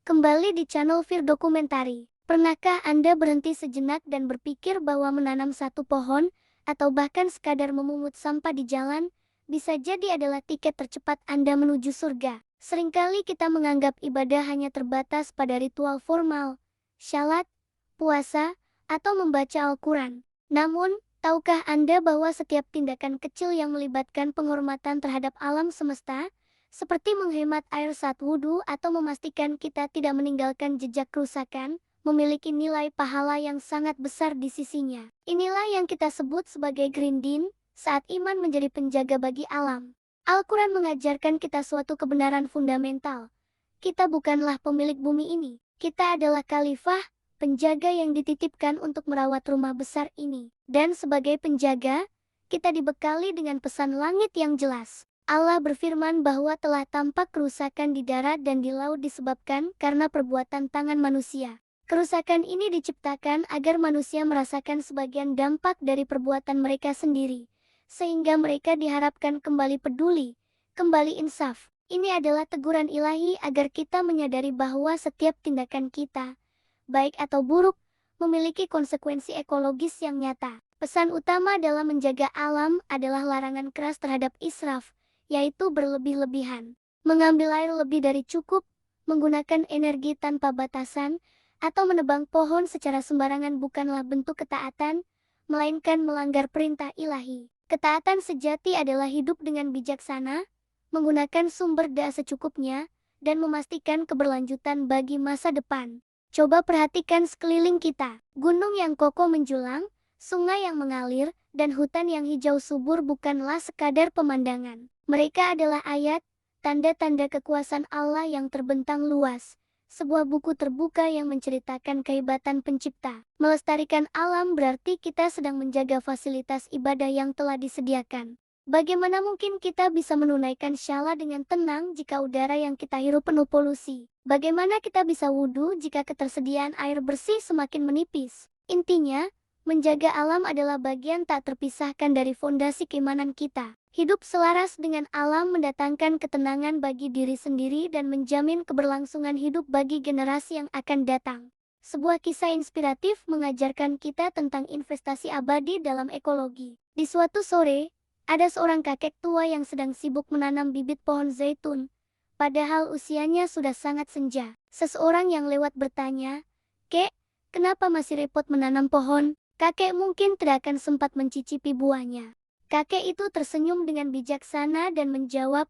Kembali di channel Fir Dokumentari. Pernahkah Anda berhenti sejenak dan berpikir bahwa menanam satu pohon, atau bahkan sekadar memungut sampah di jalan, bisa jadi adalah tiket tercepat Anda menuju surga? Seringkali kita menganggap ibadah hanya terbatas pada ritual formal, syalat, puasa, atau membaca Al-Quran. Namun, tahukah Anda bahwa setiap tindakan kecil yang melibatkan penghormatan terhadap alam semesta, seperti menghemat air saat wudhu atau memastikan kita tidak meninggalkan jejak kerusakan, memiliki nilai pahala yang sangat besar di sisinya. Inilah yang kita sebut sebagai green din, saat iman menjadi penjaga bagi alam. Al-Quran mengajarkan kita suatu kebenaran fundamental. Kita bukanlah pemilik bumi ini. Kita adalah khalifah, penjaga yang dititipkan untuk merawat rumah besar ini. Dan sebagai penjaga, kita dibekali dengan pesan langit yang jelas. Allah berfirman bahwa telah tampak kerusakan di darat dan di laut disebabkan karena perbuatan tangan manusia. Kerusakan ini diciptakan agar manusia merasakan sebagian dampak dari perbuatan mereka sendiri, sehingga mereka diharapkan kembali peduli, kembali insaf. Ini adalah teguran ilahi agar kita menyadari bahwa setiap tindakan kita, baik atau buruk, memiliki konsekuensi ekologis yang nyata. Pesan utama dalam menjaga alam adalah larangan keras terhadap israf, yaitu berlebih-lebihan, mengambil air lebih dari cukup, menggunakan energi tanpa batasan, atau menebang pohon secara sembarangan bukanlah bentuk ketaatan, melainkan melanggar perintah ilahi. Ketaatan sejati adalah hidup dengan bijaksana, menggunakan sumber daya secukupnya, dan memastikan keberlanjutan bagi masa depan. Coba perhatikan sekeliling kita, gunung yang kokoh menjulang, sungai yang mengalir, dan hutan yang hijau subur bukanlah sekadar pemandangan. Mereka adalah ayat, tanda-tanda kekuasaan Allah yang terbentang luas. Sebuah buku terbuka yang menceritakan kehebatan pencipta. Melestarikan alam berarti kita sedang menjaga fasilitas ibadah yang telah disediakan. Bagaimana mungkin kita bisa menunaikan syalat dengan tenang jika udara yang kita hirup penuh polusi? Bagaimana kita bisa wudhu jika ketersediaan air bersih semakin menipis? Intinya, menjaga alam adalah bagian tak terpisahkan dari fondasi keimanan kita. Hidup selaras dengan alam mendatangkan ketenangan bagi diri sendiri dan menjamin keberlangsungan hidup bagi generasi yang akan datang. Sebuah kisah inspiratif mengajarkan kita tentang investasi abadi dalam ekologi. Di suatu sore, ada seorang kakek tua yang sedang sibuk menanam bibit pohon zaitun, padahal usianya sudah sangat senja. Seseorang yang lewat bertanya, "Kek, kenapa masih repot menanam pohon?" Kakek mungkin tidak akan sempat mencicipi buahnya. Kakek itu tersenyum dengan bijaksana dan menjawab,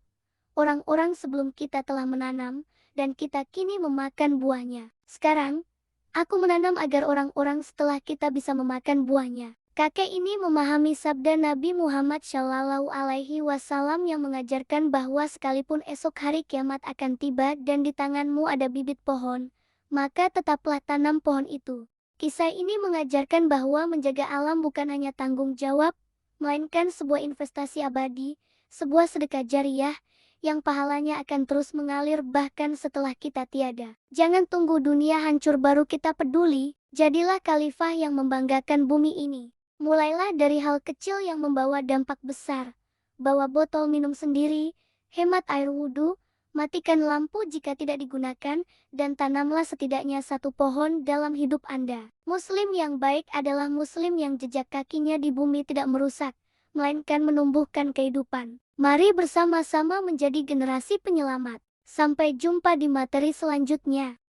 "Orang-orang sebelum kita telah menanam, dan kita kini memakan buahnya. Sekarang, aku menanam agar orang-orang setelah kita bisa memakan buahnya." Kakek ini memahami sabda Nabi Muhammad Shallallahu Alaihi Wasallam yang mengajarkan bahwa sekalipun esok hari kiamat akan tiba dan di tanganmu ada bibit pohon, maka tetaplah tanam pohon itu. Kisah ini mengajarkan bahwa menjaga alam bukan hanya tanggung jawab, melainkan sebuah investasi abadi, sebuah sedekah jariyah, yang pahalanya akan terus mengalir bahkan setelah kita tiada. Jangan tunggu dunia hancur baru kita peduli, jadilah khalifah yang membanggakan bumi ini. Mulailah dari hal kecil yang membawa dampak besar. Bawa botol minum sendiri, hemat air wudhu, matikan lampu jika tidak digunakan, dan tanamlah setidaknya satu pohon dalam hidup Anda. Muslim yang baik adalah Muslim yang jejak kakinya di bumi tidak merusak, melainkan menumbuhkan kehidupan. Mari bersama-sama menjadi generasi penyelamat. Sampai jumpa di materi selanjutnya.